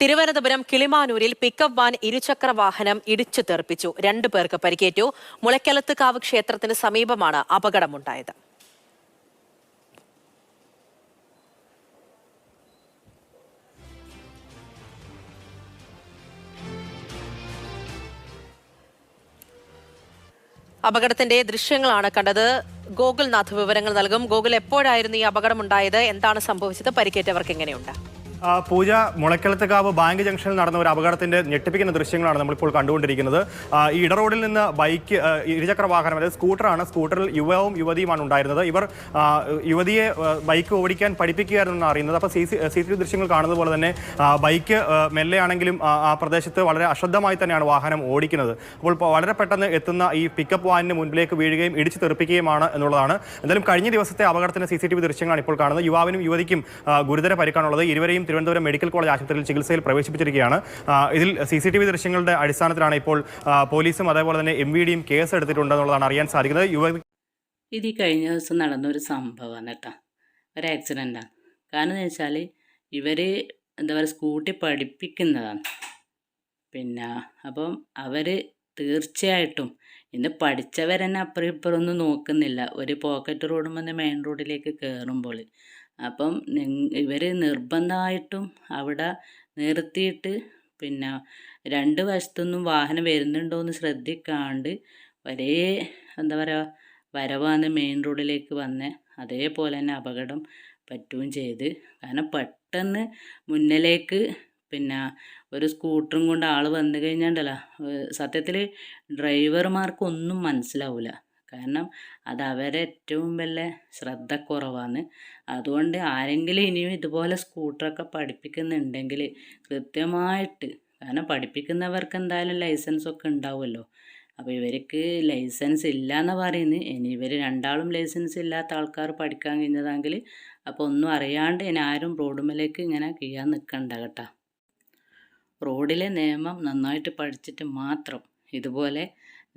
Thiruvananthapuram കിളിമാനൂരിൽ pickup van ഇരുചക്ര വാഹനം ഇടിച്ചു തെറിപ്പിച്ചു. 2 പേർക്ക് പരിക്കേറ്റു. മുളയ്ക്കലത്തുകാവ് ക്ഷേത്രത്തിന് സമീപമാണ് അപകടമുണ്ടായത്. അപകടത്തിന്റെ ദൃശ്യങ്ങളാണ് കണ്ടത്. ഗോകുൽനാഥ് വിവരങ്ങൾ നൽകും. ഗോകുൽ, എപ്പോഴായിരുന്നു ഈ അപകടമുണ്ടായത്? എന്താണ് സംഭവിച്ചത്? പരിക്കേറ്റവർക്ക് എങ്ങനെയുണ്ട്? പൂജ, മുളയ്ക്കലത്തുകാവ് ബാങ്ക് ജംഗ്ഷനിൽ നടന്ന ഒരു അപകടത്തിന്റെ ഞെട്ടിപ്പിക്കുന്ന ദൃശ്യങ്ങളാണ് നമ്മളിപ്പോൾ കണ്ടുകൊണ്ടിരിക്കുന്നത്. ഈ ഇടറോഡിൽ നിന്ന് ബൈക്ക്, ഇരുചക്ര വാഹനം, അതായത് സ്കൂട്ടറാണ്. സ്കൂട്ടറിൽ യുവാവും യുവതിയുമാണ് ഉണ്ടായിരുന്നത്. ഇവർ യുവതിയെ ബൈക്ക് ഓടിക്കാൻ പഠിപ്പിക്കുകയായിരുന്നു അറിയുന്നത്. അപ്പോൾ CCTV ദൃശ്യങ്ങൾ കാണുന്നത് പോലെ തന്നെ ബൈക്ക് മെല്ലെയാണെങ്കിലും ആ പ്രദേശത്ത് വളരെ അശ്രദ്ധമായി തന്നെയാണ് വാഹനം ഓടിക്കുന്നത്. അപ്പോൾ വളരെ പെട്ടെന്ന് എത്തുന്ന ഈ പിക്കപ്പ് വാനിന് മുൻപിലേക്ക് വീഴുകയും ഇടിച്ചു തെറിപ്പിക്കുകയുമാണ് എന്നുള്ളതാണ്. എന്തായാലും കഴിഞ്ഞ ദിവസത്തെ അപകടത്തിന്റെ CCTV ദൃശ്യങ്ങളാണ് ഇപ്പോൾ കാണുന്നത്. യുവാവിനും യുവതിക്കും ഗുരുതര പരിക്കാണുള്ളത്. ഇരുവരെയും തിരുവനന്തപുരം മെഡിക്കൽ കോളേജ് ആശുപത്രിയിൽ ചികിത്സയിൽ പ്രവേശിപ്പിച്ചിരിക്കുകയാണ്. ഇതിൽ CCTV ദൃശ്യങ്ങളുടെ അടിസ്ഥാനത്തിലാണ് ഇപ്പോൾ പോലീസും അതേപോലെ തന്നെ MVDയും കേസ് എടുത്തിട്ടുണ്ടെന്നുള്ളതാണ് അറിയാൻ സാധിക്കുന്നത്. ഇത് ഈ കഴിഞ്ഞ ദിവസം നടന്നൊരു സംഭവമാണ് കേട്ടോ, ഒരു ആക്സിഡൻ്റാണ്. കാരണം എന്ന് വെച്ചാൽ ഇവർ എന്താ പറയുക, സ്കൂട്ടി പഠിപ്പിക്കുന്നതാണ്. അപ്പം അവർ തീർച്ചയായിട്ടും ഇന്ന് പഠിച്ചവരെന്നെ അപ്പുറം ഇപ്പുറം ഒന്നും നോക്കുന്നില്ല. ഒരു പോക്കറ്റ് റോഡും വന്ന് മെയിൻ റോഡിലേക്ക് കയറുമ്പോൾ അപ്പം ഇവർ നിർബന്ധമായിട്ടും അവിടെ നിർത്തിയിട്ട് രണ്ട് വശത്തുനിന്നും വാഹനം വരുന്നുണ്ടോ എന്ന് ശ്രദ്ധിക്കാണ്ട് ഒരേ എന്താ പറയുക വരവാന്ന് മെയിൻ റോഡിലേക്ക് വന്ന് അതേപോലെ തന്നെ അപകടം പറ്റുകയും ചെയ്ത്. കാരണം പെട്ടെന്ന് മുന്നിലേക്ക് ഒരു സ്കൂട്ടറും കൊണ്ട് ആൾ വന്നു കഴിഞ്ഞാണ്ടല്ലോ, സത്യത്തിൽ ഡ്രൈവർമാർക്കൊന്നും മനസ്സിലാവില്ല. കാരണം അത് അവരെ ഏറ്റവും വലിയ ശ്രദ്ധക്കുറവാണ്. അതുകൊണ്ട് ആരെങ്കിലും ഇനിയും ഇതുപോലെ സ്കൂട്ടറൊക്കെ പഠിപ്പിക്കുന്നുണ്ടെങ്കിൽ കൃത്യമായിട്ട്, കാരണം പഠിപ്പിക്കുന്നവർക്ക് എന്തായാലും ലൈസൻസൊക്കെ ഉണ്ടാവുമല്ലോ. അപ്പോൾ ഇവർക്ക് ലൈസൻസ് ഇല്ല എന്ന് പറയുന്നത്, ഇനി ഇവർ രണ്ടാളും ലൈസൻസ് ഇല്ലാത്ത ആൾക്കാർ പഠിക്കാൻ കഴിഞ്ഞതെങ്കിൽ അപ്പോൾ ഒന്നും അറിയാണ്ട് ഇനി ആരും റോഡുമേലേക്ക് ഇങ്ങനെ കീഴാൻ നിൽക്കണ്ട കേട്ടോ. റോഡിലെ നിയമം നന്നായിട്ട് പഠിച്ചിട്ട് മാത്രം ഇതുപോലെ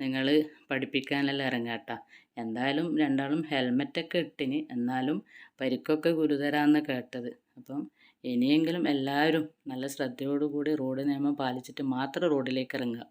നിങ്ങൾ പഠിപ്പിക്കാനെല്ലാം ഇറങ്ങാട്ടോ. എന്തായാലും രണ്ടാളും ഹെൽമെറ്റൊക്കെ ഇട്ടിന്, എന്നാലും പരിക്കൊക്കെ ഗുരുതരാന്ന് കേട്ടത്. അപ്പം ഇനിയെങ്കിലും എല്ലാവരും നല്ല ശ്രദ്ധയോടുകൂടി റോഡ് നിയമം പാലിച്ചിട്ട് മാത്രം റോഡിലേക്ക് ഇറങ്ങുക.